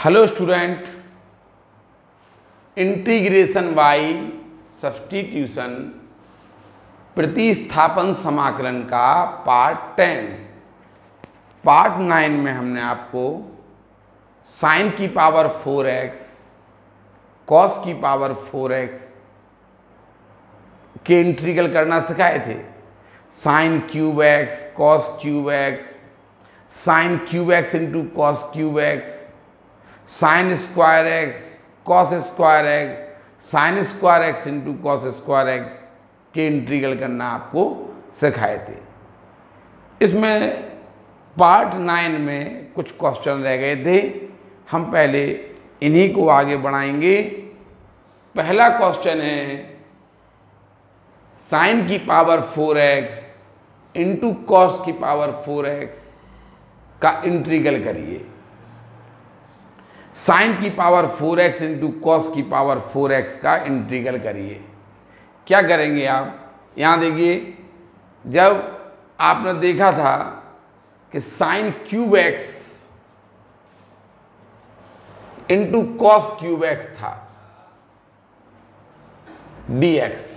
Hello student, integration by substitution प्रतिस्थापन समाकलन का पार्ट 10। पार्ट 9 में हमने आपको साइन की पावर 4x कॉस की पावर 4x के इंटीग्रल करना सिखाए थे। Sine cube x cos cube x, sine cube x into cos cube x, sine square x cos square x, sine square x into cos square x के integral करना आपको सिखाए थे। इसमें पार्ट 9 में कुछ क्वेश्चन रह गए थे, हम पहले इन्हीं को आगे बढ़ाएंगे। पहला क्वेश्चन है साइन की पावर 4x इंटू कॉस की पावर 4x का इंटीग्रल करिए। साइन की पावर 4x इंटू कॉस की पावर 4x का इंटीग्रल करिए। क्या करेंगे आप? यहाँ देखिए, जब आपने देखा था कि sine cube x into cos cube x था dx।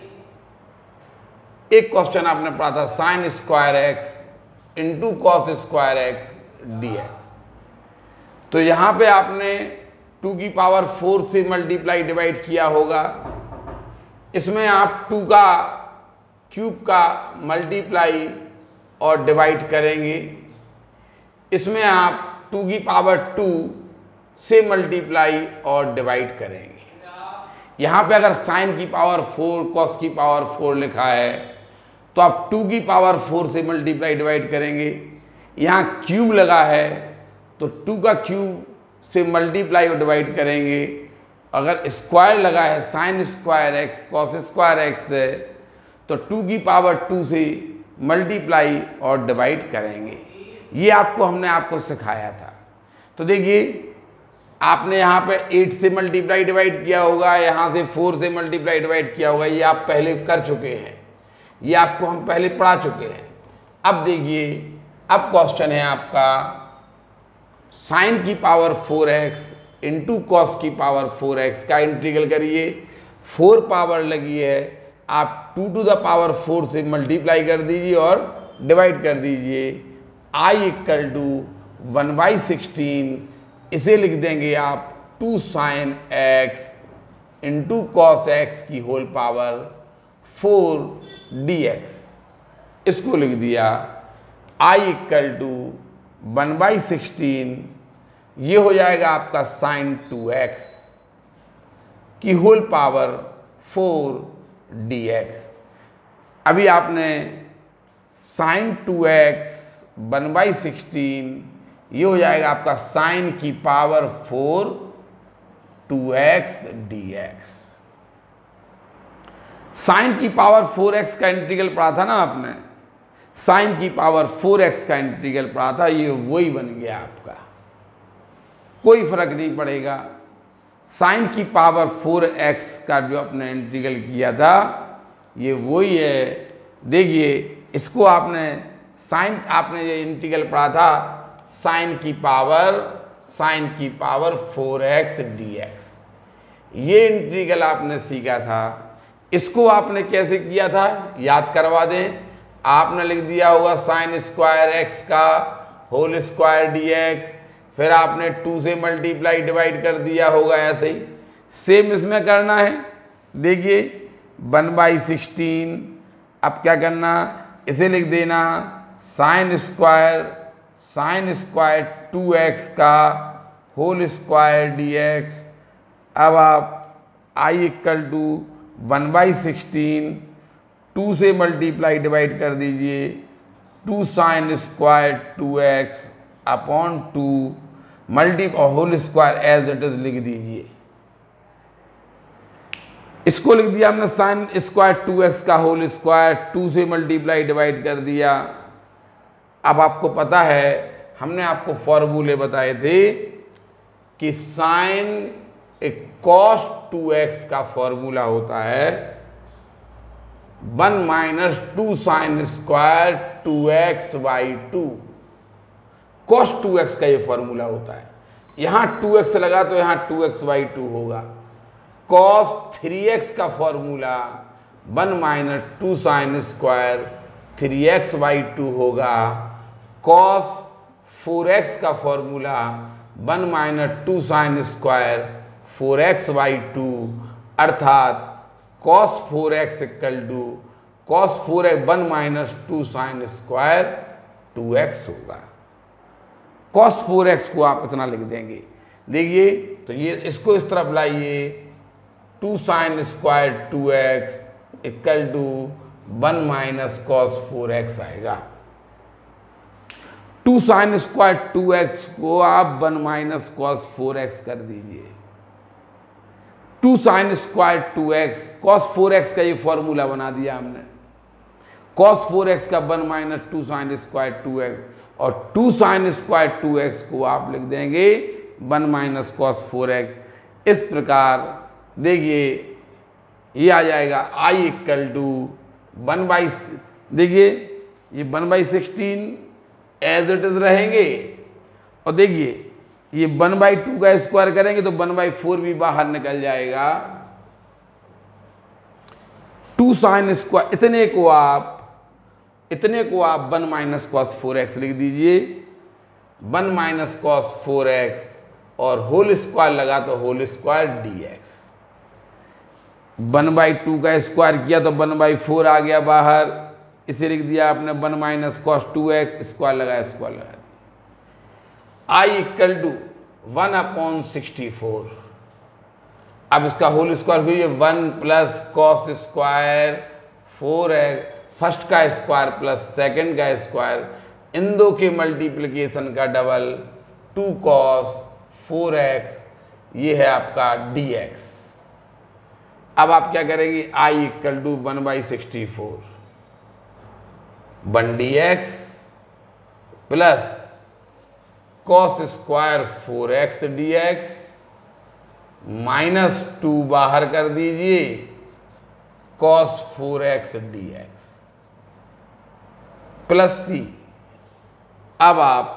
एक क्वेश्चन आपने पढ़ा था sine square x into cos square x dx। तो यहां पे आपने 2 की पावर 4 से मल्टीप्लाई डिवाइड किया होगा। इसमें आप 2 का क्यूब का मल्टीप्लाई और डिवाइड करेंगे। इसमें आप 2 की पावर 2 से मल्टीप्लाई और डिवाइड करेंगे। यहाँ पे अगर साइन की पावर 4 कॉस की पावर 4 लिखा है तो आप 2 की पावर 4 से मल्टीप्लाई डिवाइड करेंगे। यहाँ क्यूब लगा है तो 2 का क्यूब से मल्टीप्लाई और डिवाइड करेंगे। अगर स्क्वायर लगा है sine square x cos square x है तो 2 की पावर 2 से मल्टीप्लाई और डिवाइड करेंगे। ये हमने आपको सिखाया था। तो देखिए, आपने यहाँ पे 8 से मल्टीप्लाई डिवाइड किया होगा, यहाँ से 4 से मल्टीप्लाई डिवाइड किया होगा। ये आप पहले कर चुके हैं, ये आपको हम पहले पढ़ा चुके हैं। अब देखिए, अब क्वेश्चन है आपका साइन की पावर 4x इंटू कॉस की पावर 4x का इंटीग्रल करिए। 4 पावर लगी है, आप 2 टू द पावर 4 से मल्टीप्लाई कर दीजिए और डिवाइड कर दीजिए। I इक्वल टू 1/16, इसे लिख देंगे आप 2 sine x into cos x की होल पावर 4 dx। इसको लिख दिया। I इक्वल टू 1/16, ये हो जाएगा आपका साइन 2x की होल पावर 4 dx। अभी आपने साइन 2x 1/16, ये हो जाएगा आपका साइन की पावर 4 2x dx। साइन की पावर 4x का इंटीग्रल पढ़ा था ना आपने, साइन की पावर 4x का इंटीग्रल पढ़ा था। ये वही बन गया आपका, कोई फर्क नहीं पड़ेगा। साइन की पावर 4x का जो आपने इंटीग्रल किया था ये वही है। देखिए, इसको आपने ये इंटीग्रल पढ़ा था साइन की पावर 4x dx। ये इंटीग्रल आपने सीखा था। इसको आपने कैसे किया था याद करवा दें। आपने लिख दिया होगा साइन स्क्वायर एक्स का होल स्क्वायर dx, फिर आपने 2 से मल्टीप्लाई डिवाइड कर दिया होगा। ऐसे ही सेम इसमें करना है। देखिए 1/16, अब क्या करना, इसे लिख देना साइन स्क्वायर 2x का होल स्क्वायर dx। अब आप I इक्वल टू 1/16, 2 से मल्टीप्लाई डिवाइड कर दीजिए। 2 sine square 2x upon 2 whole square as it is लिख दीजिए। इसको लिख दिया हमने साइन स्क्वायर 2x का होल स्क्वायर, 2 से मल्टीप्लाई डिवाइड कर दिया। अब आपको पता है, हमने आपको फॉर्मूले बताए थे कि साइन कॉस 2x का फॉर्मूला होता है 1 - 2 sine square 2x/2। Cos 2x का ये फॉर्मूला होता है। यहाँ 2x लगा तो यहाँ 2x/2 होगा। cos 3x का formula 1 minus 2 sine square 3x/2 होगा। cos 4x का formula 1 minus 2 sine square 4x/2 अर्थात cos 4x equal to cos 4x 1 minus 2 sine square 2x होगा। cos 4x को आप इतना लिख देंगे। देखिए तो ये इसको इस तरफ लाइए, 2 sine square 2x equal to 1 minus cos 4x आएगा। 2 साइन स्क्वायर 2x को आप 1 माइनस cos 4x कर दीजिए। 2 sine square 2x cos 4x का ये फॉर्मूला बना दिया हमने। cos 4x का 1 माइनस 2 साइन स्क्वायर 2x और 2 साइन स्क्वायर 2x को आप लिख देंगे 1 माइनस cos 4x। इस प्रकार देखिए ये आ जाएगा I इक्वल टू 1/, देखिए ये 1/16 एज इट इज रहेंगे और देखिए ये 1/2 का स्क्वायर करेंगे तो 1/4 भी बाहर निकल जाएगा। 2 साइन स्क्वायर इतने को आप 1 माइनस cos 4x लिख दीजिए। 1 माइनस cos 4x और होल स्क्वायर लगा तो होल स्क्वायर dx। 1/2 का स्क्वायर किया तो 1/4 आ गया बाहर, इसे लिख दिया आपने 1 माइनस cos 2x, स्क्वायर लगा दिया। I equal to 1/64। अब इसका होल स्क्वायर हुई 1 plus cos square 4x, first का स्क्वायर प्लस सेकंड का स्क्वायर, इन दो के मल्टीप्लिकेशन का डबल 2 cos 4x, ये है आपका dx। अब आप क्या करेंगे, I equal to 1/64 1 dx plus cos square 4x dx minus 2 बाहर कर दीजिए cos 4x dx plus c। अब आप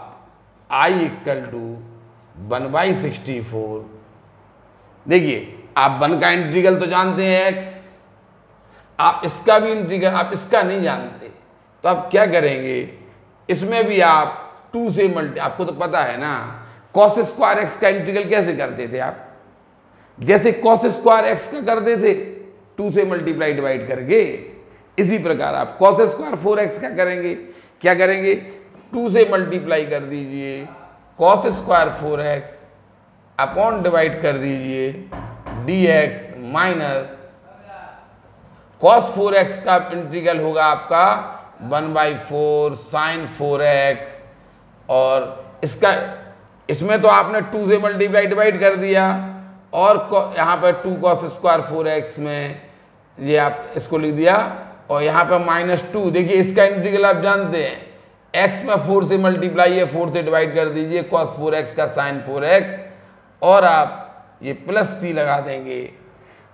I इक्वल टू 1/64, देखिए आप 1 का इंटीग्रल तो जानते हैं x, आप इसका भी इंटीग्रल, आप इसका नहीं जानते तो आप क्या करेंगे, इसमें भी आप 2 से आपको तो पता है ना cos स्क्वायर x का इंटीग्रल कैसे करते थे आप, जैसे cos स्क्वायर x का करते थे 2 से मल्टीप्लाई डिवाइड करके, इसी प्रकार आप cos स्क्वायर 4x का करेंगे। क्या करेंगे, 2 से मल्टीप्लाई कर दीजिए cos square 4x upon divide कर दीजिए dx माइनस cos 4x का इंटीग्रल होगा आपका 1/4 साइन 4x, और इसका इसमें तो आपने 2 से मल्टीप्लाई डिवाइड कर दिया और यहाँ पर 2 cos स्क्वायर 4x में ये आप इसको लिख दिया और यहाँ पर -2। देखिए इसका इंटीग्रल आप जानते हैं, x में 4 से मल्टीप्लाई है, 4 से डिवाइड कर दीजिए cos 4x का साइन 4x और आप ये प्लस c लगा देंगे।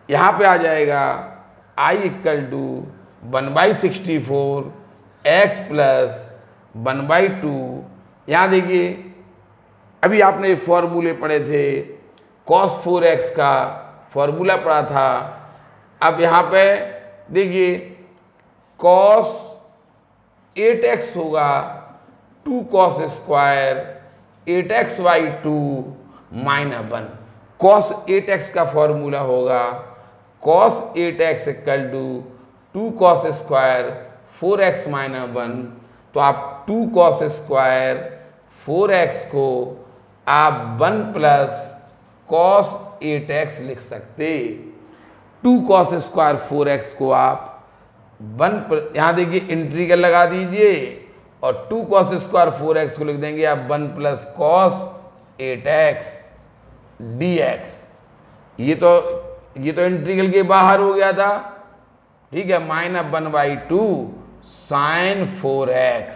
यहाँ पे आ जाएगा I equal to 1/64 x plus 1/2। यहाँ देखिए अभी आपने फॉर्मूले पढ़े थे, cos 4x का फॉर्मूला पढ़ा था। अब यहाँ पे देखिए cos 8x होगा 2 cos square 8x/2 minus 1। cos 8x का फॉर्मूला होगा cos 8x equal to 2 cos square 4x minus 1। तो आप 2 cos स्क्वायर 4x को आप 1 प्लस cos 8x लिख सकते। 2 cos स्क्वायर 4x को आप 1, यहाँ देखिए इंटीग्रल लगा दीजिए और 2 cos स्क्वायर 4x को लिख देंगे आप 1 प्लस cos 8x dx। ये तो इंटीग्रल के बाहर हो गया था, ठीक है, minus 1/2 sine 4x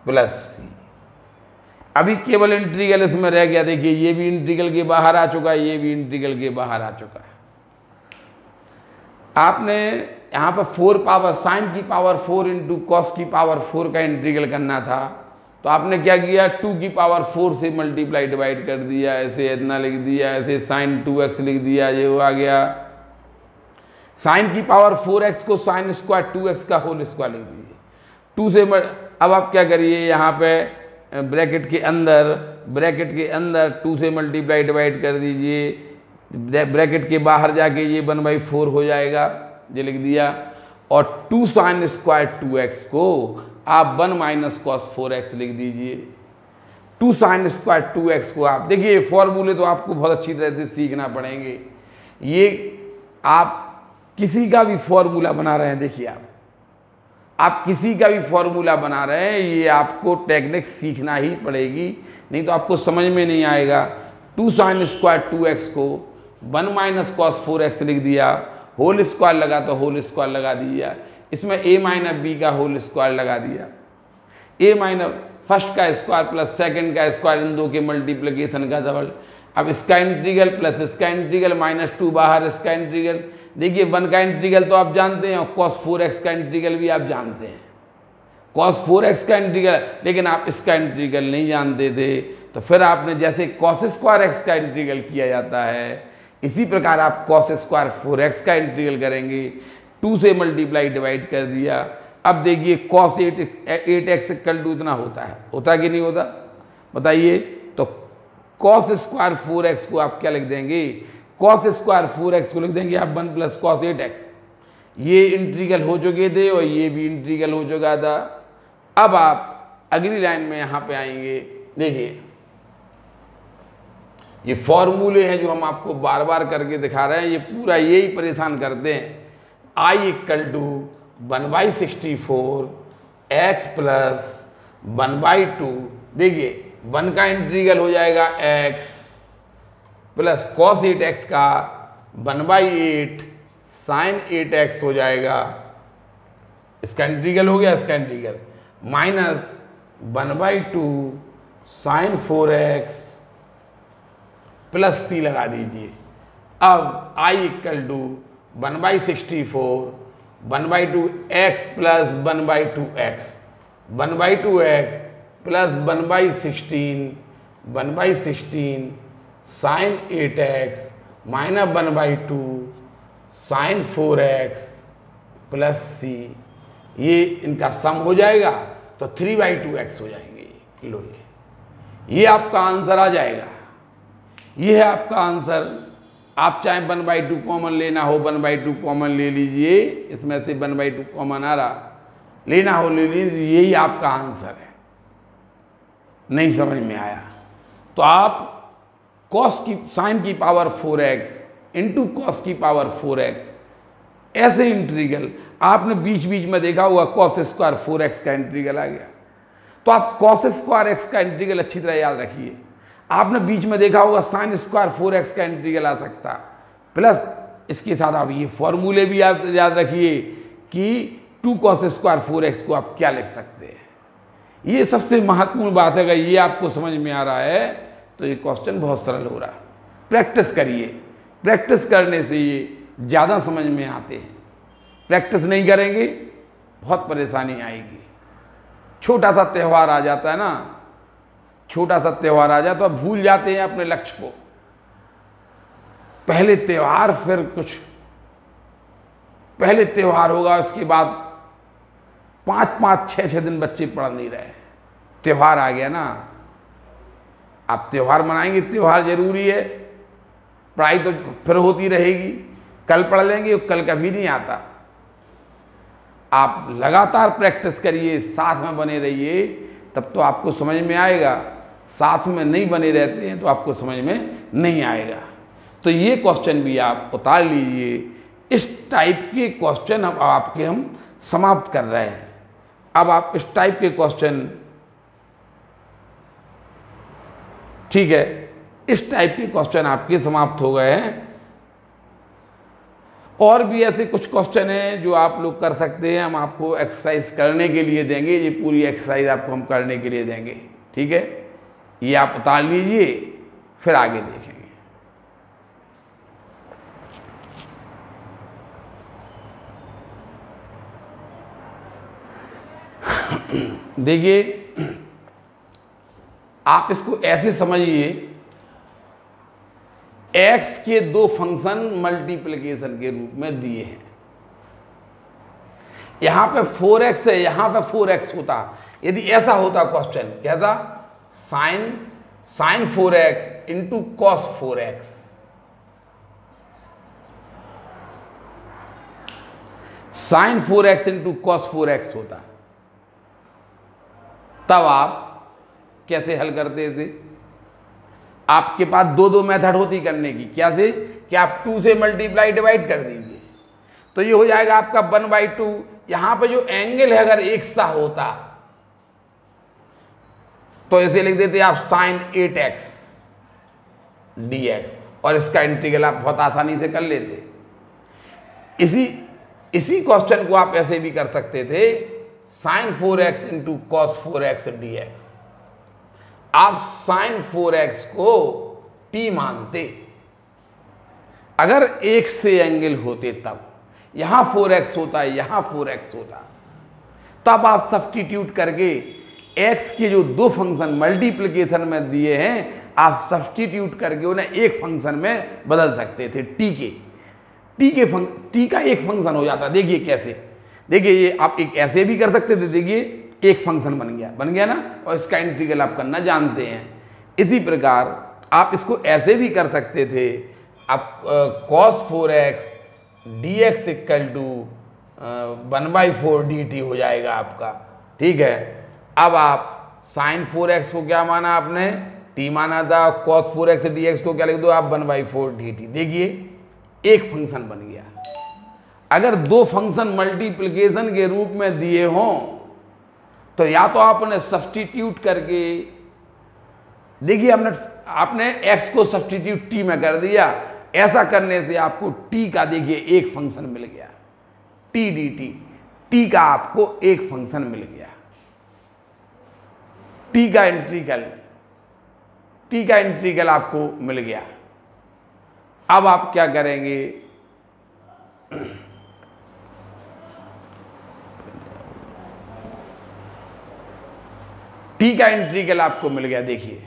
plus c। अभी केवल इंटीग्रल इसमें रह गया, देखिए ये भी इंटीग्रल के बाहर आ चुका है, ये भी इंटीग्रल के बाहर आ चुका है। आपने यहाँ पर 4 पावर साइन की पावर 4 इंटू कॉस की पावर 4 का इंटीग्रल करना था, तो आपने क्या किया, 2 की पावर 4 से मल्टीप्लाई डिवाइड कर दिया, ऐसे इतना लिख दिया, ऐसे साइन 2x लिख दिया, ये वो आ गया। साइन की पावर 4x को साइन स्क्वायर 2x का होल स्क्वायर लिख दीजिए। 2 से अब आप क्या करिए, यहाँ पे ब्रैकेट के अंदर 2 से मल्टीप्लाई डिवाइड कर दीजिए, ब्रैकेट के बाहर जाके ये 1/4 हो जाएगा, ये लिख दिया। और 2 साइन स्क्वायर 2x को आप 1 माइनस कॉस 4x लिख दीजिए। 2 साइन स्क्वायर 2x को आप देखिए, फॉर्मूले तो आपको बहुत अच्छी तरह से सीखना पड़ेंगे। ये आप किसी का भी फॉर्मूला बना रहे हैं, देखिए आप किसी का भी फॉर्मूला बना रहे हैं, ये आपको टेक्निक सीखना ही पड़ेगी, नहीं तो आपको समझ में नहीं आएगा। 2 साइन स्क्वायर 2x को 1 माइनस कॉस 4x लिख दिया, होल स्क्वायर लगा तो होल स्क्वायर लगा दिया, इसमें a माइनस b का होल स्क्वायर लगा दिया। a माइनस फर्स्ट का स्क्वायर प्लस सेकंड का स्क्वायर, इन दो के मल्टीप्लिकेशन का डबल। अब इसका इंटीग्रल प्लस इसका इंटीग्रल, -2 बाहर इसका इंटीग्रल। देखिए 1 का इंटीग्रल तो आप जानते हैं और cos 4x का इंटीग्रल भी आप जानते हैं, cos 4x का इंटीग्रल, लेकिन आप इसका इंटीग्रल नहीं जानते थे। तो फिर आपने जैसे cos स्क्वायर x का इंटीग्रल किया जाता है, इसी प्रकार आप cos स्क्वायर 4x का इंटीग्रल करेंगे। 2 से मल्टीप्लाई डिवाइड कर दिया। अब देखिए cos 8x इक्वल टू इतना होता कि नहीं होता, बताइए। तो cos स्क्वायर 4x को आप क्या लिख देंगे, cos स्क्वायर 4x को लिख देंगे आप 1 प्लस cos 8x। ये इंटीग्रल हो चुके थे और ये भी इंटीग्रल हो चुका था। अब आप अगली लाइन में यहाँ पे आएंगे, देखिए ये फॉर्मूले हैं जो हम आपको बार बार करके दिखा रहे हैं, ये पूरा यही परेशान करते हैं। I equal to 1/64 x plus 1/2। देखिए 1 का इंटीग्रल हो जाएगा x प्लस cos 8x का 1/8 साइन 8x हो जाएगा, इसका इंटीग्रल हो गया, इसका integral minus 1/2 sine 4x plus c लगा दीजिए। अब I equal to 1/64 1/2 x plus 1/2x 1/2x plus 1/16 sine 8x minus 1/2 sine 4x plus c, ये इनका सम हो जाएगा तो 3/2x हो जाएंगे। लो ये आपका आंसर आ जाएगा, ये है आपका आंसर। आप चाहे 1/2 कॉमन लेना हो 1/2 कॉमन ले लीजिए, इसमें से 1/2 कॉमन आ रहा, लेना हो ले लीजिए, यही आपका आंसर है। नहीं समझ में आया तो आप cos की साइन की पावर 4x इंटू कॉस की पावर 4x, ऐसे इंटीग्रल आपने बीच बीच में देखा हुआ, cos स्क्वायर 4x का इंटीग्रल आ गया। तो आप cos स्क्वायर x का इंटीग्रल अच्छी तरह याद रखिए। आपने बीच में देखा होगा साइन स्क्वायर 4x का इंटीग्रल आ सकता, प्लस इसके साथ आप ये फॉर्मूले भी याद रखिए कि 2 cos स्क्वायर 4x को आप क्या लिख सकते हैं। ये सबसे महत्वपूर्ण बात है। अगर ये आपको समझ में आ रहा है तो ये क्वेश्चन बहुत सरल हो रहा है। प्रैक्टिस करिए, प्रैक्टिस करने से ये ज़्यादा समझ में आते हैं। प्रैक्टिस नहीं करेंगे बहुत परेशानी आएगी। छोटा सा त्यौहार आ जाता है ना, छोटा सा त्यौहार आ जाए तो आप भूल जाते हैं अपने लक्ष्य को। पहले त्यौहार, फिर कुछ, पहले त्यौहार होगा, उसके बाद 5-5, 6-6 दिन बच्चे पढ़ नहीं रहे। त्यौहार आ गया ना, आप त्यौहार मनाएंगे, त्यौहार जरूरी है, पढ़ाई तो फिर होती रहेगी। कल पढ़ लेंगे, कल कभी नहीं आता। आप लगातार प्रैक्टिस करिए, साथ में बने रहिए, तब तो आपको समझ में आएगा। साथ में नहीं बने रहते हैं तो आपको समझ में नहीं आएगा। तो ये क्वेश्चन भी आप उतार लीजिए। इस टाइप के क्वेश्चन हम समाप्त कर रहे हैं। अब आप इस टाइप के क्वेश्चन, ठीक है, इस टाइप के क्वेश्चन आपके समाप्त हो गए हैं। और भी ऐसे कुछ क्वेश्चन हैं जो आप लोग कर सकते हैं। हम आपको एक्सरसाइज करने के लिए देंगे, ये पूरी एक्सरसाइज आपको हम करने के लिए देंगे, ठीक है। ये आप उतार लीजिए, फिर आगे देखेंगे। देखिए आप इसको ऐसे समझिए, x के दो फंक्शन मल्टीप्लिकेशन के रूप में दिए हैं। यहां पे 4x है, यहां पे 4x होता। यदि ऐसा होता क्वेश्चन, कैसा? Sine 4x into cos 4x, sine 4x into cos 4x होता। तब आप कैसे हल करते इसे? आपके पास दो मेथड होती करने की। क्या से? कि आप 2 से मल्टीप्लाई डिवाइड कर दीजिए, तो ये हो जाएगा आपका 1/2। यहां पे जो एंगल है अगर एक सा होता तो इसे लिख देते आप साइन 8x dx, और इसका इंटीग्रल आप बहुत आसानी से कर लेते। इसी क्वेश्चन को आप ऐसे भी कर सकते थे, sine 4x into cos 4x dx। आप साइन 4x को t मानते, अगर एक से एंगल होते तब यहां 4x होता, यहां 4x होता, तब आप सब्स्टिट्यूट करके x के जो दो फंक्शन मल्टीप्लिकेशन में दिए हैं, आप सब्स्टिट्यूट करके उन्हें एक फंक्शन में बदल सकते थे। t का एक फंक्शन हो जाता। देखिए कैसे, देखिए ये आप एक ऐसे भी कर सकते थे। देखिए एक फंक्शन बन गया ना, और इसका इंटीग्रल आप करना जानते हैं। इसी प्रकार आप इसको ऐसे भी कर सकते थे, आप cos 4x dx equal to 1/4 dt हो जाएगा आपका। ठीक है, अब आप sin 4x को क्या माना आपने? t माना था। cos 4x dx को क्या लिख दो आप? 1/4 dt। देखिए एक फंक्शन बन गया। अगर दो फंक्शन मल्टीप्लिकेशन के रूप में दिए हों तो या तो आपने सब्स्टिट्यूट करके, देखिए आपने x को सब्स्टिट्यूट t में कर दिया। ऐसा करने से आपको t का देखिए एक फंक्शन मिल गया, t dt। t का आपको एक फंक्शन मिल गया। t का इंटीग्रल आपको मिल गया। अब आप क्या करेंगे? t का इंटीग्रल आपको मिल गया। देखिए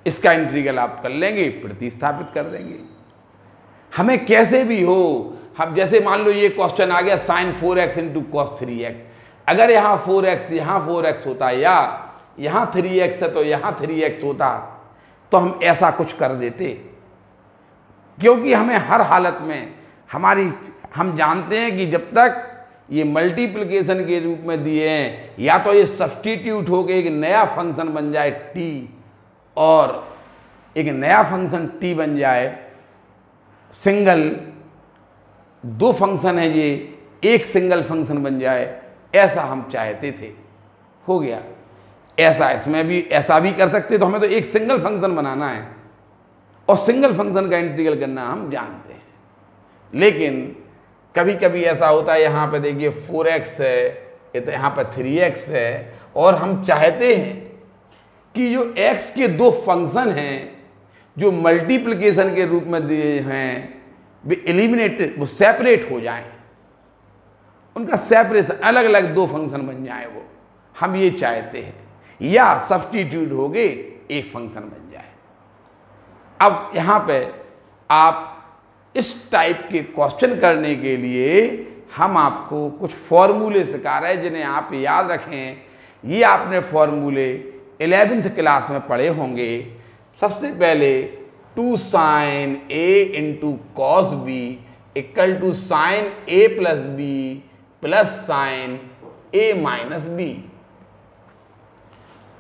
इसका इंटीग्रल आप कर लेंगे, प्रतिस्थापित कर देंगे। हमें कैसे भी हो, हम जैसे मान लो ये क्वेश्चन आ गया sign 4x into cos 3x। अगर यहाँ 4x यहाँ 4x होता, या यहाँ 3x है तो यहाँ 3x होता, तो हम ऐसा कुछ कर देते। क्योंकि हमें हर हालत में हम जानते हैं कि जब तक ये मल्टीप्लिकेशन के रूप में दिए हैं, या तो ये सब्स्टिट्यूट होकर एक नया फंक्शन बन जाए t, और एक नया फंक्शन t बन जाए, सिंगल दो फंक्शन है ये, एक सिंगल फंक्शन बन जाए, ऐसा हम चाहते थे। हो गया। ऐसा इसमें भी ऐसा भी कर सकते, तो हमें तो एक सिंगल फंक्शन बनाना है और सिंगल फंक्शन का इंटीग्रल करना हम जानते हैं। लेकिन कभी कभी ऐसा होता है, यहाँ पे देखिए 4x है, ये तो यहाँ पे 3x है, और हम चाहते हैं कि जो x के दो फंक्शन हैं जो मल्टीप्लिकेशन के रूप में दिए हैं, वे एलिमिनेटेड, वो सेपरेट हो जाएं, उनका सेपरेशन, अलग अलग दो फंक्शन बन जाए, वो हम ये चाहते हैं, या सब्स्टिट्यूट हो गए एक फंक्शन बन जाए। अब यहाँ पे आप इस टाइप के क्वेश्चन करने के लिए हम आपको कुछ फॉर्मूले सिखा रहे हैं, जिन्हें आप याद रखें। ये आपने फॉर्मूले 11th क्लास में पढ़े होंगे। सबसे पहले 2 sin a into cos b equal to sine a plus b plus sine a minus b.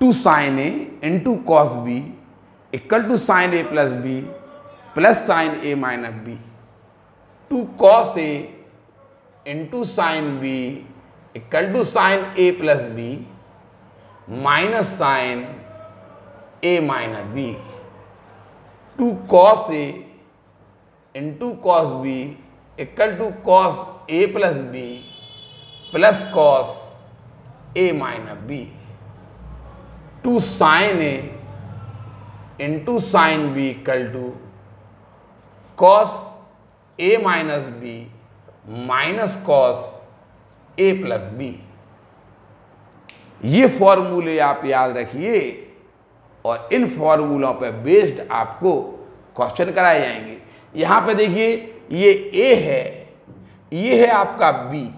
2 sin a into cos b equal to sine a plus b plus sine a minus b. 2 cos a into sine b equal to sine a plus b minus sine a minus b. 2 cos a into cos b equal to cos a plus b plus cos a minus b। 2 sin a into sine b equal to cos a minus b minus cos a plus b। ये फॉर्मूले आप याद रखिए, और इन फॉर्मूलों पे based आपको question कराए जाएंगे। यहाँ पे देखिए ये ए है, ये है आपका बी।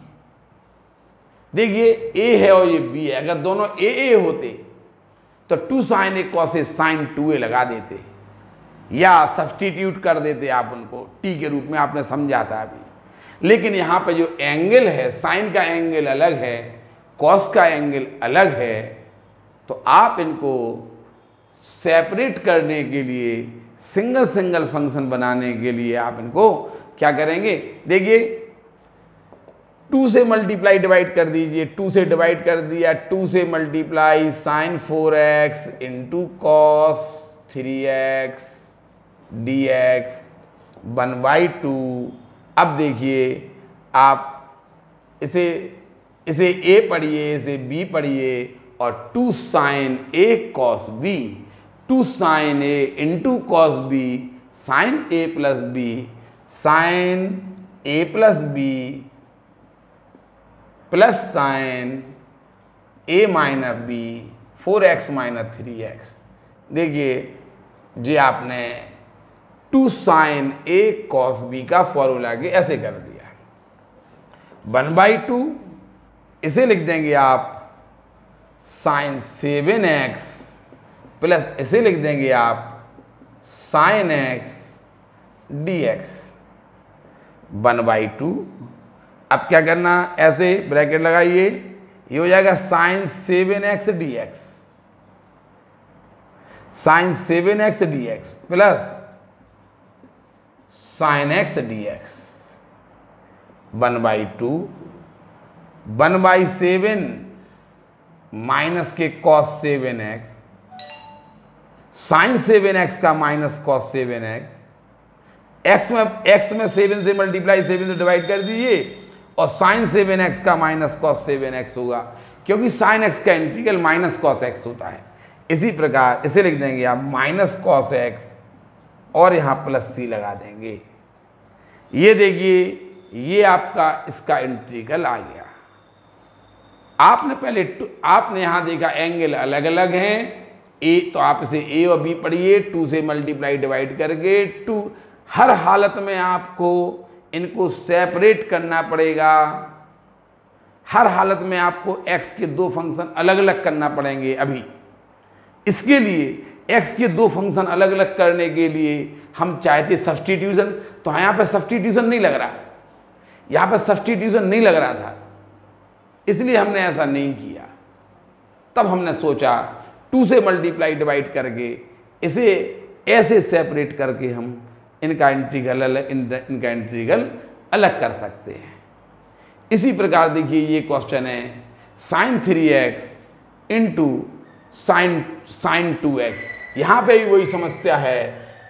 देखिए ए है और ये बी है, अगर दोनों ए होते तो 2 sin a cos a sin 2a लगा देते या सब्सटीट्यूट कर देते आप उनको टी के रूप में, आपने समझा था अभी। लेकिन यहाँ पे जो एंगल है, साइन का एंगल अलग है, कॉस का एंगल अलग है, तो आप इनको सेपरेट करने के लिए, सिंगल सिंगल फंक्शन बनाने के लिए आप इनको क्या करेंगे, देखिए 2 से मल्टीप्लाई डिवाइड कर दीजिए, 2 से डिवाइड कर दिया, 2 से multiply sin 4x into cos 3x dx 1/2। अब देखिए आप इसे a पढ़िए, इसे b पढ़िए, और 2 sin a cos b, 2 sin a into cos b sin a plus b sin a plus b plus sine a minus b 4x minus 3x। देखिए जी आपने 2 sin a cos b का formula के ऐसे कर दिया, 1/2 इसे लिख देंगे आप sin 7x प्लस इसे लिख देंगे आप sin x dx 1/2। अब क्या करना, ऐसे ब्रैकेट लगाइए, ये हो जाएगा sin 7x dx, sin 7x dx plus sin x dx 1/2 1/7 minus के cos 7x, sin 7x का माइनस cos 7x, x में 7 से मल्टीप्लाई 7 से डिवाइड कर दीजिए, और sin 7x का माइनस cos 7x होगा, क्योंकि sin x का इंटीग्रल माइनस cos x होता है। इसी प्रकार इसे लिख देंगे आप माइनस cos x और यहाँ प्लस c लगा देंगे। ये देखिए ये आपका इसका इंटीग्रल आ गया। आपने यहाँ देखा एंगल अलग अलग हैं, ए तो आप इसे a और b पढ़िए, 2 से मल्टीप्लाई डिवाइड करके 2, हर हालत में आपको इनको सेपरेट करना पड़ेगा, हर हालत में आपको x के 2 फंक्शन अलग अलग करना पड़ेंगे। अभी इसके लिए x के 2 फंक्शन अलग अलग करने के लिए हम चाहते सब्स्टिट्यूशन, तो यहाँ पे सब्स्टिट्यूशन नहीं लग रहा, यहाँ पे सब्स्टिट्यूशन नहीं लग रहा था, इसलिए हमने ऐसा नहीं किया। तब हमने सोचा 2 से मल्टीप्लाई डिवाइड करके इसे ऐसे सेपरेट करके हम इनका इंटीग्रल अलग कर सकते हैं। इसी प्रकार देखिए ये क्वेश्चन है sin 3x into sin 2x। यहाँ पे भी वही समस्या है,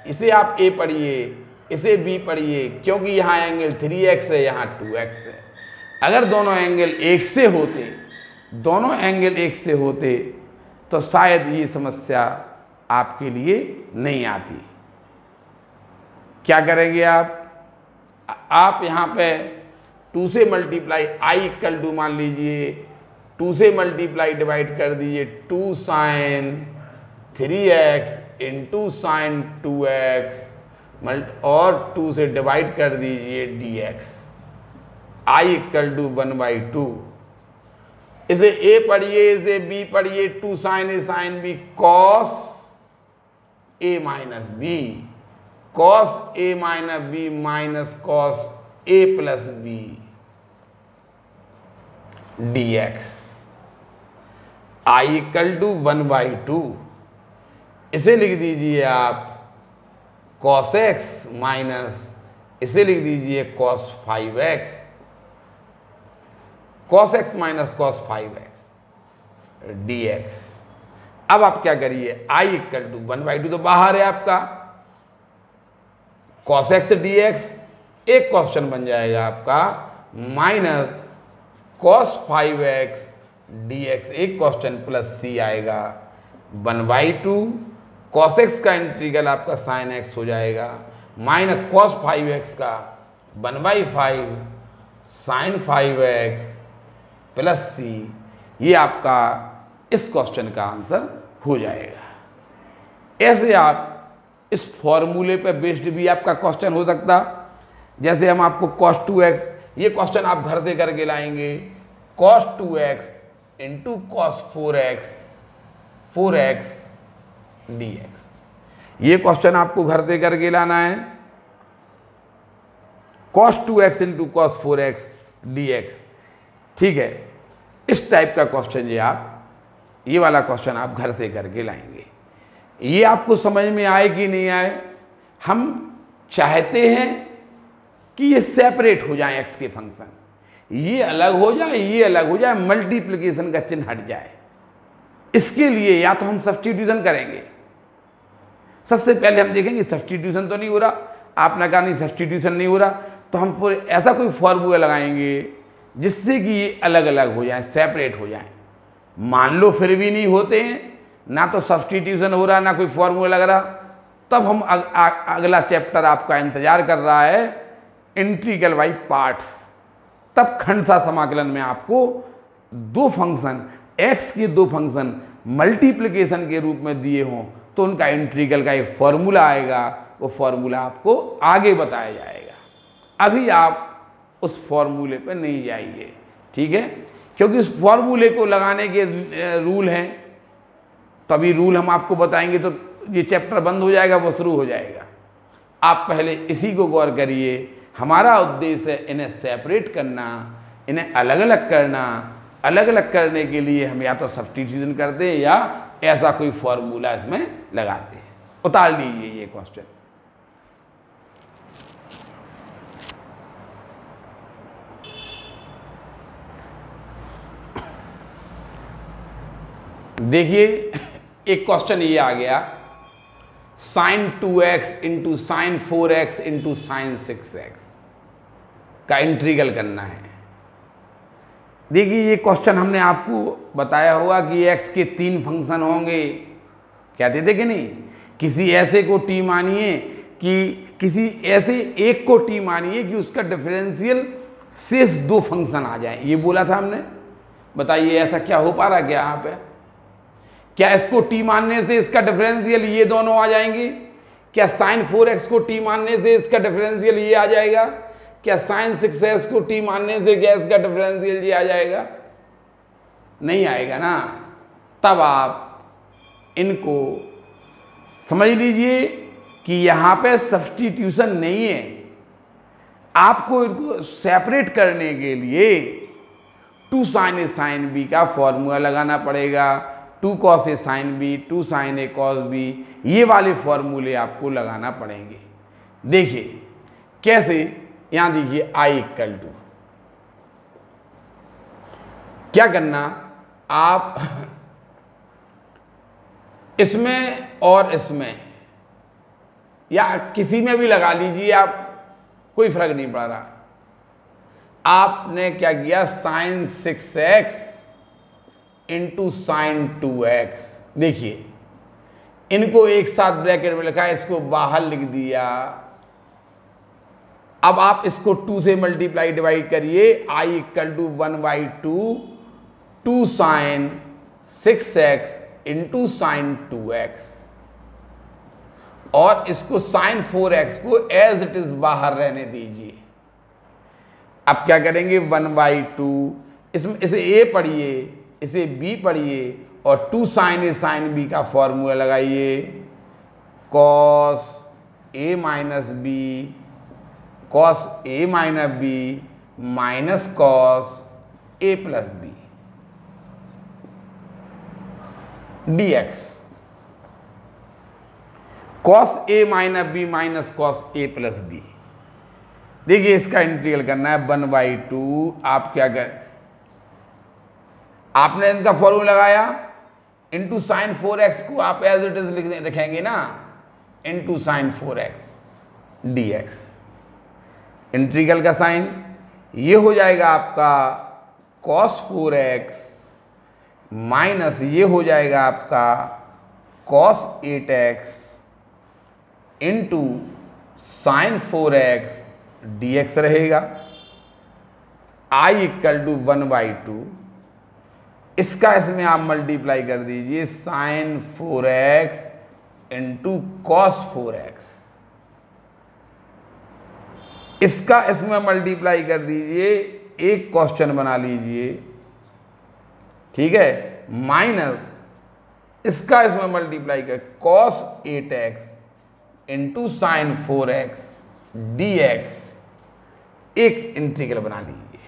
इसे आप a पढ़िए, इसे b पढ़िए, क्योंकि यहाँ एंगल 3x है, यहाँ 2x है। अगर दोनों एंगल एक से होते तो शायद ये समस्या आपके लिए नहीं आती। क्या करेंगे आप यहाँ पे 2 से मल्टीप्लाई i इक्वल टू मान लीजिए 2 से मल्टीप्लाई डिवाइड कर दीजिए 2 sin 3x into sin 2x और 2 से डिवाइड कर दीजिए dx, i इक्वल टू 1/2। इसे a पढ़िए, इसे b पढ़िए, 2 sin a sin b cos a minus b, cos a minus b minus cos a plus b dx, i equal to 1/2। इसे लिख दीजिए आप cos x माइनस इसे लिख दीजिए cos 5x, cos x minus cos 5x dx। अब आप क्या करिए, i इक्वल टू 1/2 तो बाहर है आपका, cos x dx एक क्वेश्चन बन जाएगा आपका, माइनस cos 5x dx एक क्वेश्चन प्लस c आएगा 1/2। cos x का इंटीग्रल आपका sin x हो जाएगा, माइनस cos 5x का 1/5 sin 5x प्लस c। ये आपका इस क्वेश्चन का आंसर हो जाएगा। ऐसे आप इस फॉर्मूले पे बेस्ड भी आपका क्वेश्चन हो सकता। जैसे हम आपको cos 2x, ये क्वेश्चन आप घर से करके लाएंगे, cos 2x into cos 4x dx। ये क्वेश्चन आपको घर से करके लाना है, cos 2x into cos 4x dx। ठीक है, इस टाइप का क्वेश्चन ये वाला क्वेश्चन आप घर से करके लाएंगे। ये आपको समझ में आए कि नहीं आए, हम चाहते हैं कि ये सेपरेट हो जाए एक्स के फंक्शन, ये अलग हो जाए, ये अलग हो जाए, मल्टीप्लिकेशन का चिन्ह हट जाए। इसके लिए या तो हम सब्स्टिट्यूशन करेंगे। सबसे पहले हम देखेंगे सब्स्टिट्यूशन तो नहीं हो रहा, आपने कहा नहीं सब्स्टिट्यूशन नहीं हो रहा, तो हम फिर ऐसा कोई फॉर्मूला लगाएंगे जिससे कि ये अलग अलग हो जाए, सेपरेट हो जाए। मान लो फिर भी नहीं होते हैं, ना तो सब्स्टिट्यूशन हो रहा ना कोई फॉर्मूला लग रहा, तब हम अगला चैप्टर आपका इंतजार कर रहा है, इंटीग्रल बाई पार्ट्स। तब खंडसा समाकलन में आपको दो फंक्शन, एक्स के दो फंक्शन मल्टीप्लिकेशन के रूप में दिए हों तो उनका इंटीग्रल का एक फॉर्मूला आएगा, वो फॉर्मूला आपको आगे बताया जाएगा। अभी आप उस फॉर्मूले पर नहीं जाइए, ठीक है, क्योंकि उस फॉर्मूले को लगाने के रूल हैं, तो अभी रूल हम आपको बताएंगे तो ये चैप्टर बंद हो जाएगा, वो शुरू हो जाएगा। आप पहले इसी को गौर करिए। हमारा उद्देश्य है इन्हें सेपरेट करना, इन्हें अलग अलग करना। अलग अलग करने के लिए हम या तो सब्स्टिट्यूशन करते हैं या ऐसा कोई फॉर्मूला इसमें लगाते हैं। उतार लीजिए ये क्वेश्चन। देखिए एक क्वेश्चन ये आ गया, sin 2x into sine 4x into sine 6x का इंटीग्रल करना है। देखिए ये क्वेश्चन हमने आपको बताया होगा कि x के 3 फंक्शन होंगे, कहते थे कि नहीं। किसी ऐसे को t मानिए कि किसी ऐसे एक को t मानिए कि उसका डिफरेंशियल शेष 2 फंक्शन आ जाए, ये बोला था हमने। बताइए ऐसा क्या हो पा रहा क्या यहाँ पे? क्या इसको t मानने से इसका डिफरेंशियल ये दोनों आ जाएंगे? क्या साइन 4x को t मानने से इसका डिफरेंशियल ये आ जाएगा? क्या साइन 6x को t मानने से क्या इसका डिफरेंशियल ये आ जाएगा? नहीं आएगा ना। तब आप इनको समझ लीजिए कि यहाँ पे सब्स्टिट्यूशन नहीं है। आपको इनको सेपरेट करने के लिए 2 sin a sin b का फॉर्मूला लगाना पड़ेगा। 2 cos a sin b, 2 sin a cos b, ये वाले फॉर्मूले आपको लगाना पड़ेंगे। देखिए कैसे, यहां देखिए i इक्वल टू, क्या करना आप इसमें और इसमें या किसी में भी लगा लीजिए आप, कोई फर्क नहीं पड़ रहा। आपने क्या किया, sign 6x into sine 2x। देखिए इनको एक साथ ब्रैकेट में लिखा है, इसको बाहर लिख दिया। अब आप इसको 2 से मल्टीप्लाई डिवाइड करिए, i equal to 1/2 2 sine 6x into sine 2x, और इसको साइन 4x को एज इट इज बाहर रहने दीजिए। अब क्या करेंगे, 1/2, इसमें इसे a पढ़िए, इसे b पढ़िए, और 2 साइन a साइन b का फॉर्मूला लगाइए, cos a minus b cos a minus b minus cos a plus b dx। cos a minus b minus cos a plus b। देखिए इसका इंटीग्रल करना है 1/2। आप क्या कर, आपने इनका फॉर्मूला लगाया, इंटू साइन 4x को आप एज इट इज लिखेंगे ना, into sine 4x dx। Integral का साइन ये हो जाएगा आपका cos 4x माइनस ये हो जाएगा आपका cos 8x into sine 4x dx रहेगा। i इक्वल टू 1/2, इसका इसमें आप मल्टीप्लाई कर दीजिए, sign 4x into cos 4x, इसका इसमें मल्टीप्लाई कर दीजिए, एक क्वेश्चन बना लीजिए, ठीक है, माइनस इसका इसमें मल्टीप्लाई कर cos 8x into sine 4x dx, एक इंटीग्रल बना लीजिए।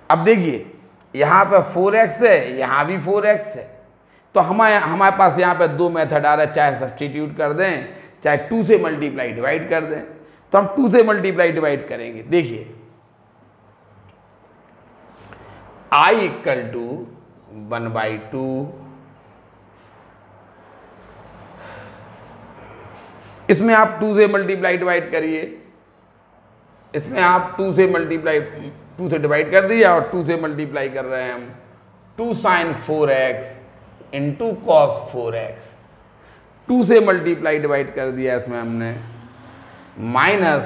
अब देखिए यहां पर 4x है, यहां भी 4x है, तो हमारे पास यहां पर दो मेथड आ रहा है, चाहे सब्स्टिट्यूट कर दें चाहे 2 से मल्टीप्लाई डिवाइड कर दें। तो हम 2 से मल्टीप्लाई डिवाइड करेंगे। देखिए I इक्वल टू 1/2, इसमें आप 2 से मल्टीप्लाई डिवाइड करिए, इसमें आप 2 से मल्टीप्लाई 2 से डिवाइड कर दिया और 2 से मल्टीप्लाई कर रहे हैं हम, 2 sign 4x into cos 4x, 2 से मल्टीप्लाई डिवाइड कर दिया इसमें हमने, माइनस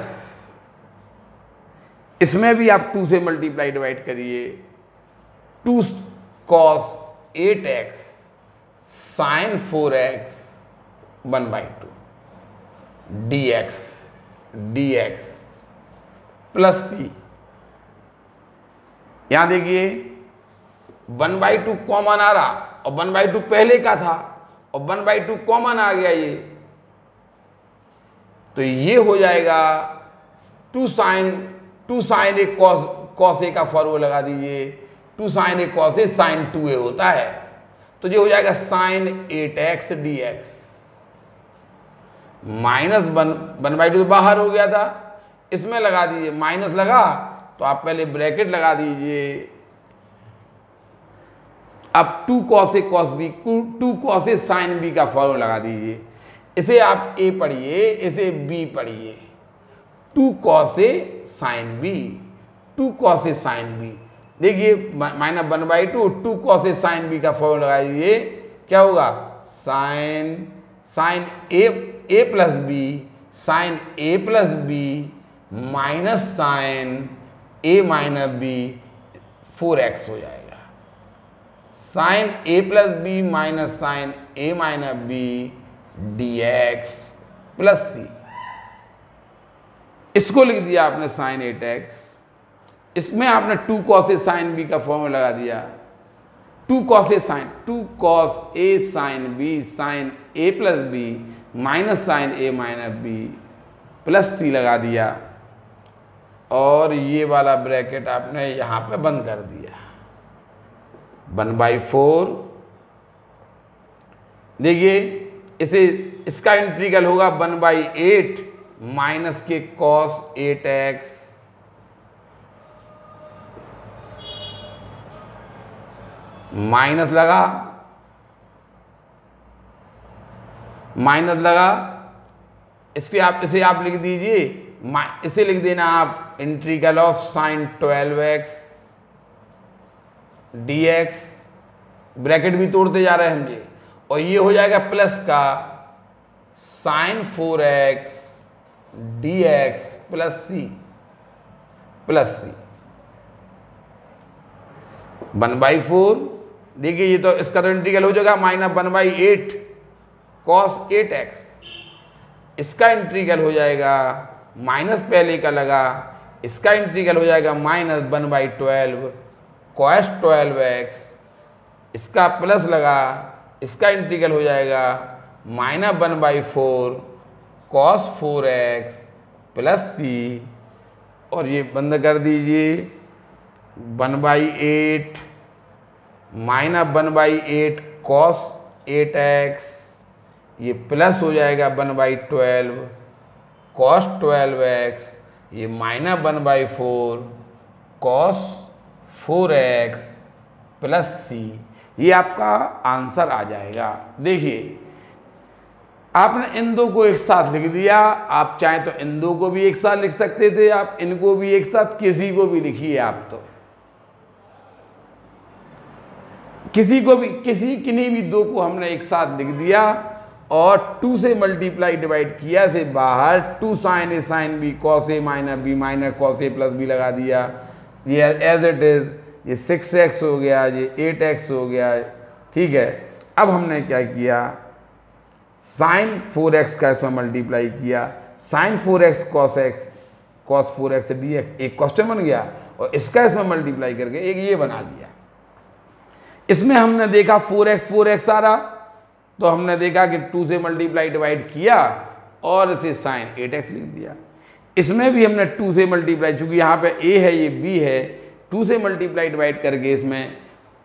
इसमें भी आप 2 से मल्टीप्लाई डिवाइड करिए, 2 cos 8x sine 4x 1/2 dx plus c। यहां देखिए 1/2 कॉमन आ रहा और 1/2 पहले का था और 1/2 कॉमन आ गया ये, तो ये हो जाएगा 2 साइन ए कॉस ए का फॉर्मूला लगा दीजिए, 2 sign A cos A sign 2a होता है, तो ये हो जाएगा साइन 8x dx, माइनस 1/2 तो बाहर हो गया था, इसमें लगा दीजिए, माइनस लगा तो आप पहले ब्रैकेट लगा दीजिए, अब 2 cos a cos b, 2 cos a sin b का फॉर्मूला लगा दीजिए, इसे आप a पढ़िए, इसे b पढ़िए, 2 cos a sin b, 2 cos a sin b, देखिए minus 1/2, 2 cos a sin b का फॉर्मूला लगा दीजिए, क्या होगा sine a plus b, sine a plus b minus sine a minus b 4x हो जाएगा, sine a plus b minus sine a minus b dx plus c, इसको लिख दिया आपने साइन 8x, इसमें आपने 2 cos a sin b का formula लगा दिया, 2 cos a sin b sine a plus b minus sine a minus b plus c लगा दिया, और ये वाला ब्रैकेट आपने यहां पे बंद कर दिया, 1/4। देखिए इसे इसका इंटीग्रल होगा 1/8 माइनस के cos 8x माइनस लगा, इसे आप लिख दीजिए, इसे लिख देना आप integral of sine 12x dx, bracket भी तोड़ते जा रहे हैं हम ये, और ये हो जाएगा प्लस का sign 4x dx plus c 1/4। देखिए ये तो इसका तो इंटीग्रल हो जाएगा माइनस 1/8 cos 8x, इसका इंटीग्रल हो जाएगा माइनस पहले का लगा, इसका इंटीग्रल हो जाएगा माइनस 1/12 cos 12x, इसका प्लस लगा, इसका इंटीग्रल हो जाएगा minus 1/4 cos 4x plus c, और ये बंद कर दीजिए, 1/8 माइनस 1/8 cos 8x, ये प्लस हो जाएगा 1/12 cos 12x, ये minus 1/4 cos 4x plus c, ये आपका आंसर आ जाएगा। देखिए आपने इन दो को एक साथ लिख दिया, आप चाहें तो इन दो को भी एक साथ लिख सकते थे, आप इनको भी एक साथ, किसी को भी लिखिए आप, तो किन्हीं भी दो को हमने एक साथ लिख दिया और 2 से मल्टीप्लाई डिवाइड किया, से बाहर 2 sign A sine B cos A minus B minus cos A plus B लगा दिया, ये एज इट इज, ये 6x हो गया, ये 8x हो गया, ठीक है। अब हमने क्या किया, साइन 4x का इसमें मल्टीप्लाई किया, sine 4x cos x cos 4x dx, एक क्वेश्चन बन गया, और इसका इसमें मल्टीप्लाई करके एक ये बना लिया। इसमें हमने देखा 4x आ रहा, तो हमने देखा कि 2 से मल्टीप्लाई डिवाइड किया और इसे साइन 8x लिख दिया। इसमें भी हमने 2 से मल्टीप्लाई, चूंकि यहाँ पे a है ये b है, 2 से मल्टीप्लाई डिवाइड करके इसमें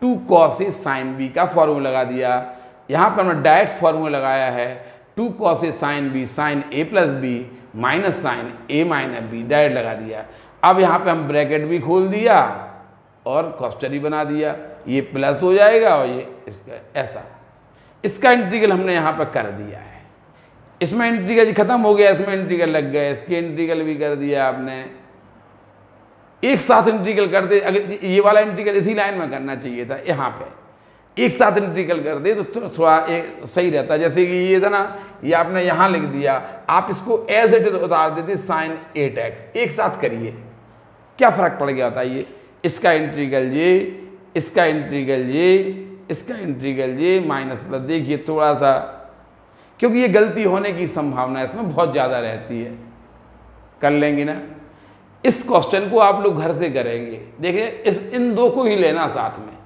2 cos a साइन b का फॉर्मूला लगा दिया। यहाँ पर हमने डायरेक्ट फॉर्मूला लगाया है 2 cos a sine b sine a plus b minus sine a minus b, direct लगा दिया। अब यहाँ पे हम ब्रैकेट भी खोल दिया और क्वेश्चन ही बना दिया, ये प्लस हो जाएगा और ये इसका ऐसा, इसका इंटीग्रल हमने यहाँ पर कर दिया है। इसमें इंटीग्रल खत्म हो गया, इसमें इंटीग्रल लग गए, इसके इंटीग्रल भी कर दिया आपने। एक साथ इंटीग्रल करते, अगर ये वाला इंटीग्रल इसी लाइन में करना चाहिए था, यहाँ पे एक साथ इंटीग्रल कर दे तो थोड़ा सही रहता। जैसे कि ये था ना, ये आपने यहाँ लिख दिया, आप इसको एज इट इज उतार देते साइन 8x, एक साथ करिए, क्या फर्क पड़ गया बताइए। इसका इंटीग्रल ये, इसका इंटीग्रल ये, इसका इंटीग्रल ये, माइनस प्लस, देखिए थोड़ा सा, क्योंकि ये गलती होने की संभावना इसमें बहुत ज़्यादा रहती है। कर लेंगे ना, इस क्वेश्चन को आप लोग घर से करेंगे। देखिए इन दो को ही लेना साथ में,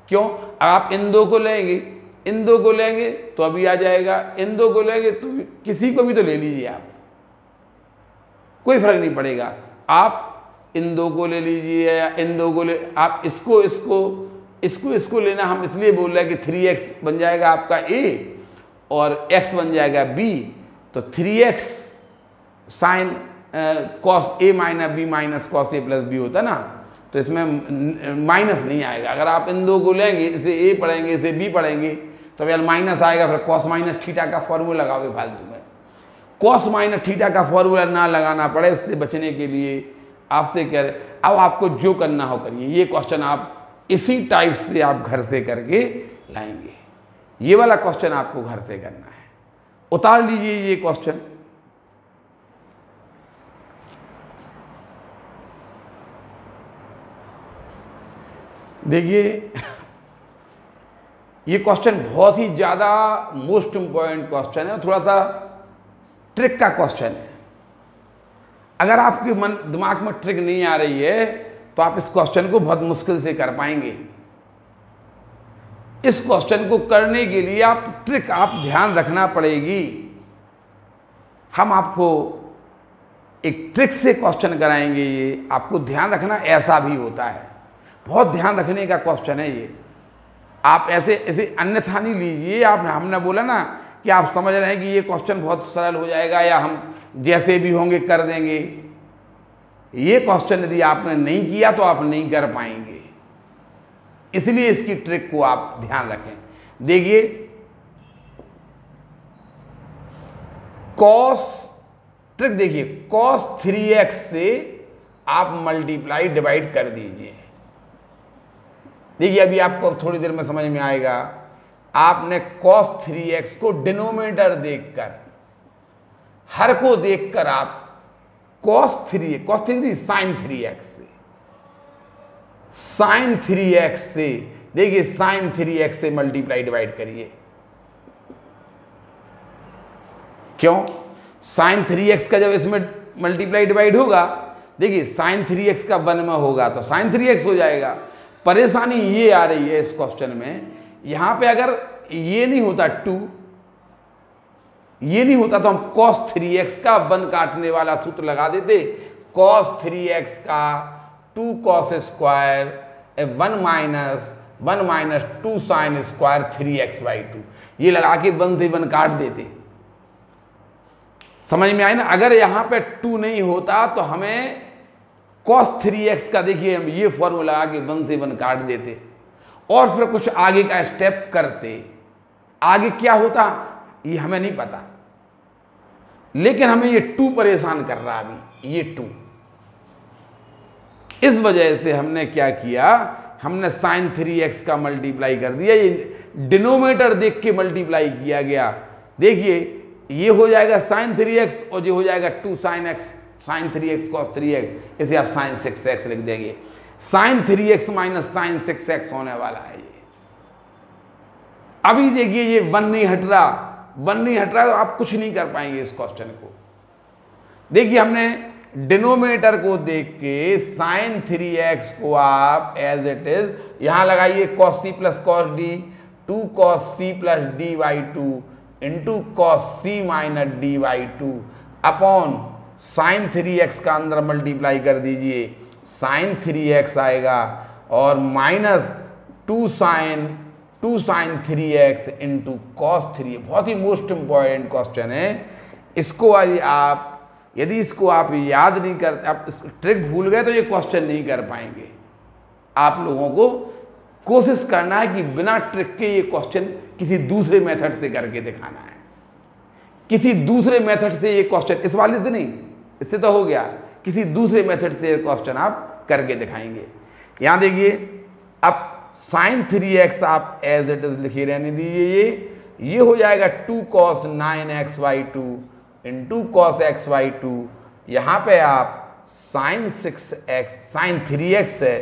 क्यों, आप इन दो को लेंगे, इन दो को लेंगे तो अभी आ जाएगा, इन दो को लेंगे तो किसी को भी तो ले लीजिए आप, कोई फर्क नहीं पड़ेगा। आप इन दो को ले लीजिए या इन दो को ले, आप इसको इसको लेना, हम इसलिए बोल रहे हैं कि 3x बन जाएगा आपका a और x बन जाएगा b, तो 3x sine cos a minus b minus cos a plus b होता ना, तो इसमें माइनस नहीं आएगा। अगर आप इन दो को लेंगे, इसे a पढ़ेंगे इसे b पढ़ेंगे, तो यार माइनस आएगा, फिर cos माइनस थीटा का फॉर्मूला लगाओगे फालतू में। cos माइनस थीटा का फॉर्मूला ना लगाना पड़े, इससे बचने के लिए आपसे कह रहे, अब आपको जो करना हो करिए। ये क्वेश्चन आप इसी टाइप से आप घर से करके लाएंगे, ये वाला क्वेश्चन आपको घर से करना है। उतार लीजिए ये क्वेश्चन, देखिए ये क्वेश्चन बहुत ही ज़्यादा मोस्ट इंपॉर्टेंट क्वेश्चन है, थोड़ा सा ट्रिक का क्वेश्चन है। अगर आपके दिमाग में ट्रिक नहीं आ रही है तो आप इस क्वेश्चन को बहुत मुश्किल से कर पाएंगे। इस क्वेश्चन को करने के लिए आप ध्यान रखना पड़ेगी। हम आपको एक ट्रिक से क्वेश्चन कराएंगे, ये आपको ध्यान रखना ऐसा भी होता है, बहुत ध्यान रखने का क्वेश्चन है ये। आप ऐसे अन्यथा नहीं लीजिए। हमने बोला ना कि आप समझ रहे हैं कि ये क्वेश्चन बहुत सरल हो जाएगा या हम जैसे भी होंगे कर देंगे। ये क्वेश्चन यदि आपने नहीं किया तो आप नहीं कर पाएंगे, इसलिए इसकी ट्रिक को आप ध्यान रखें। देखिए cos, ट्रिक देखिए, cos 3x से आप मल्टीप्लाई डिवाइड कर दीजिए। देखिए अभी आपको थोड़ी देर में समझ में आएगा। आपने cos 3x को डिनोमिनेटर देखकर, हर को देखकर आप cos 3 sin 3x से, sin 3x से, देखिए sin 3x से मल्टीप्लाई डिवाइड करिए। क्यों, sin 3x का जब इसमें मल्टीप्लाई डिवाइड होगा, देखिए sin 3x का 1 में होगा तो sin 3x हो जाएगा। परेशानी ये आ रही है इस क्वेश्चन में, यहां पे अगर ये नहीं होता 2, ये नहीं होता तो हम cos 3x का 1 काटने वाला सूत्र लगा देते। cos 3x का 2 cos square 1 minus 2 sine square 3x/2, ये लगा के 1 से 1 काट देते। समझ में आए ना। अगर यहां पे 2 नहीं होता तो हमें cos 3x का, देखिए हम ये फॉर्मूला लगा के 1 से 1 काट देते और फिर कुछ आगे का स्टेप करते। आगे क्या होता ये हमें नहीं पता, लेकिन हमें ये 2 परेशान कर रहा अभी, ये 2। इस वजह से हमने क्या किया, हमने sin 3x का मल्टीप्लाई कर दिया। ये डिनोमिनेटर देख के मल्टीप्लाई किया गया। देखिए ये हो जाएगा sin 3x और ये हो जाएगा 2 sin 3x cos 3x, इसे आप sin 6x लिख देंगे। sin 3x minus sin 6x होने वाला है ये। अभी देखिए ये 1 नहीं हट रहा, 1 नहीं हट रहा है तो आप कुछ नहीं कर पाएंगे इस क्वेश्चन को। देखिए हमने डिनोमिनेटर को देख के sin 3x को आप एज इट इज यहां लगाइए cos c plus cos d 2 cos c plus d by 2 into cos c minus d by 2 upon sin 3x का अंदर मल्टीप्लाई कर दीजिए, sin 3x आएगा और minus 2 sin 3x into cos 3। बहुत ही मोस्ट इंपॉर्टेंट क्वेश्चन है। इसको आप यदि इसको आप याद नहीं करते, आप ट्रिक भूल गए तो ये क्वेश्चन नहीं कर पाएंगे। आप लोगों को कोशिश करना है कि बिना ट्रिक के ये क्वेश्चन किसी दूसरे मेथड से करके दिखाना है। किसी दूसरे मेथड से ये क्वेश्चन, इस वाले से नहीं, इससे तो हो गया, किसी दूसरे मेथड से ये क्वेश्चन आप करके दिखाएंगे। यहां देखिए अब sin 3x आप एज इट इज लिखे रहने दीजिए, ये हो जाएगा 2 cos 9x by 2 into cos x by 2। यहाँ पे आप sin 3x है,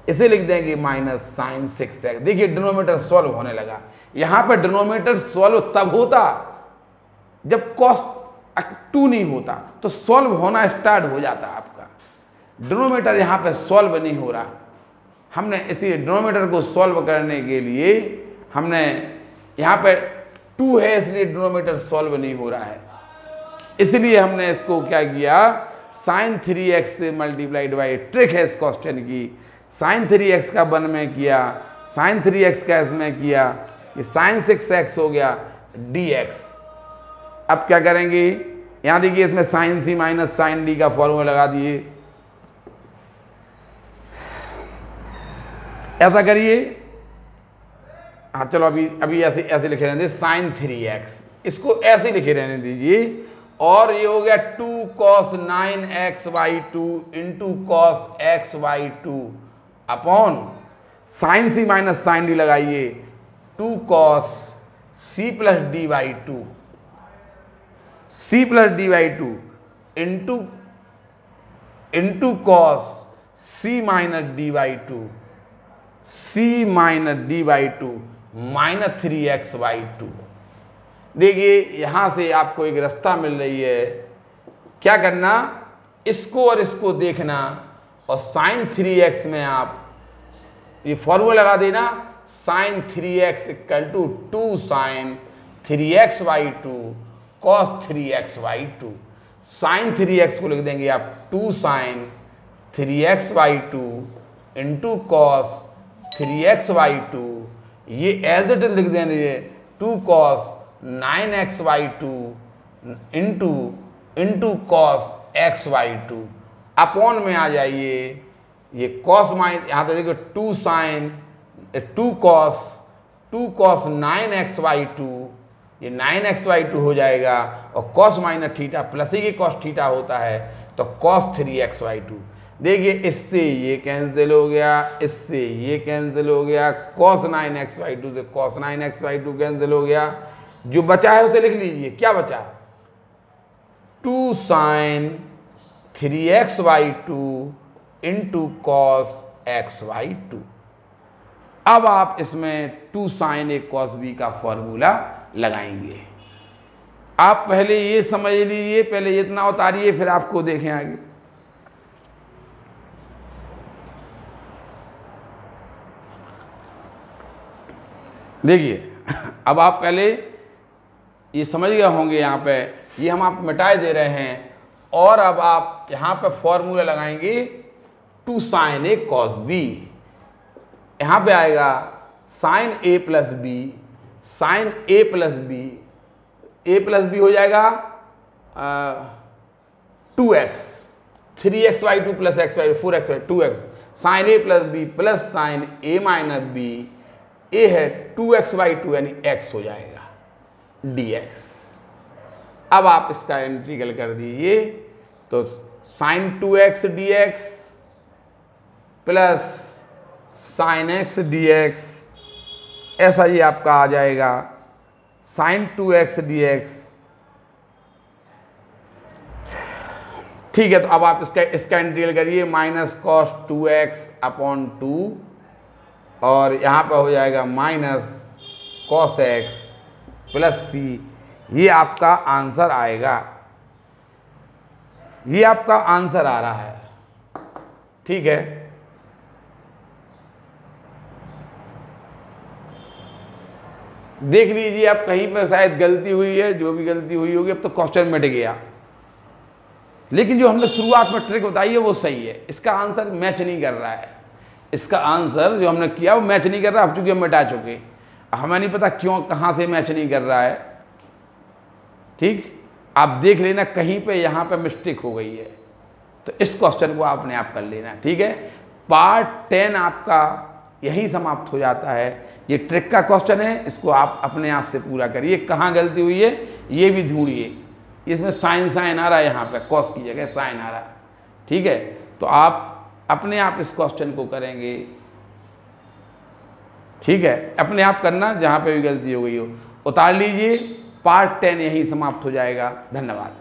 इसे लिख देंगे माइनस sin 6x। देखिए डिनोमिनेटर सॉल्व होने लगा। यहाँ पे डिनोमिनेटर सॉल्व तब होता जब cos 2 नहीं होता, तो सॉल्व होना स्टार्ट हो जाता आपका। डिनोमिनेटर यहाँ पे सॉल्व नहीं हो रहा, हमने इसी डिनोमिनेटर को सॉल्व करने के लिए हमने यहाँ पे 2 है इसलिए डिनोमिनेटर सॉल्व नहीं हो रहा है, इसलिए हमने इसको क्या किया, sin 3x से मल्टीप्लाइड बाई, ट्रिक है इस क्वेश्चन की। sin 3x का 1 में किया, sin 3x का इसमें किया, ये sin 6x हो गया dx। अब क्या करेंगे, यहां देखिए इसमें sin c minus sin d का फॉर्मूला लगा दिए, ऐसा करिए। हाँ चलो अभी ऐसे लिखे रहने दीजिए sin 3x, इसको ऐसे लिखे रहने दीजिए। और ये हो गया 2 cos 9x by 2 into cos x by 2 upon sin c minus sin d लगाइए 2 cos c plus d by 2, c plus d by 2 into cos c minus d by 2, c minus d by 2 minus 3x by 2। देखिए यहां से आपको एक रास्ता मिल रही है, क्या करना, इसको और इसको देखना और sin 3x में आप ये फॉर्मूला लगा देना, sin 3x equal to 2 sin 3x by 2 cos 3x by 2। sin 3x को लिख देंगे आप 2 sin 3x by 2 into cos 3x by 2, ये एज इट लिख देंगे 2 cos 9x by 2 into cos x by 2 upon में आ जाइए, ये cos माइन यहाँ तो देखो 2 cos 9x बाई 2, ये 9x बाई 2 हो जाएगा और cos माइनस थीटा प्लस ही cos थीटा होता है तो cos 3x बाई 2। देखिए इससे ये कैंसिल हो गया, इससे ये कैंसिल हो गया, cos 9x बाई 2 से cos 9x बाई 2 कैंसिल हो गया। जो बचा है उसे लिख लीजिए, क्या बचा, 2 sin 3x by 2 into cos x by 2। अब आप इसमें 2 sin a cos b का फॉर्मूला लगाएंगे। आप पहले ये समझ लीजिए, पहले इतना उतारिए फिर आपको देखें आगे। देखिए अब आप पहले ये समझ गए होंगे, यहाँ पे ये हम आप मिटाए दे रहे हैं और अब आप यहाँ पे फॉर्मूला लगाएंगे 2 sin a cos b। यहाँ पे आएगा sin a plus b, sin a plus b, a plus b हो जाएगा 2x, 3x by 2 plus x by 4x by 2x, sin a plus b plus sin a minus b, a है 2x by 2 यानी x हो जाएगा dx। अब आप इसका integral कर दीजिए तो sin 2x dx plus sin x dx, ऐसा ही आपका आ जाएगा sin 2x dx। ठीक है, तो अब आप इसका इंटीग्रल करिए माइनस cos 2x अपॉन 2 और यहाँ पर हो जाएगा माइनस cos x प्लस सी, ये आपका आंसर आएगा। ये आपका आंसर आ रहा है, ठीक है। देख लीजिए आप, कहीं पर शायद गलती हुई है, जो भी गलती हुई होगी, अब तो क्वेश्चन मिट गया। लेकिन जो हमने शुरुआत में ट्रिक बताई है वो सही है। इसका आंसर मैच नहीं कर रहा है, इसका आंसर जो हमने किया वो मैच नहीं कर रहा। अब चूंकि हम मिटा चुके, हमें नहीं पता क्यों, कहाँ से मैच नहीं कर रहा है, ठीक। आप देख लेना कहीं पे यहाँ पे मिस्टेक हो गई है, तो इस क्वेश्चन को आपने आप कर लेना, ठीक है। पार्ट 10 आपका यहीं समाप्त हो जाता है। ये ट्रिक का क्वेश्चन है, इसको आप अपने आप से पूरा करिए। कहाँ गलती हुई है ये भी ढूंढिए। इसमें साइन आ रहा है, यहाँ पे कॉस की जगह साइन आ रहा है, ठीक है। तो आप अपने आप इस क्वेश्चन को करेंगे, ठीक है। अपने आप करना, जहाँ पे भी गलती हो गई हो उतार लीजिए। पार्ट 10 यहीं समाप्त हो जाएगा। धन्यवाद।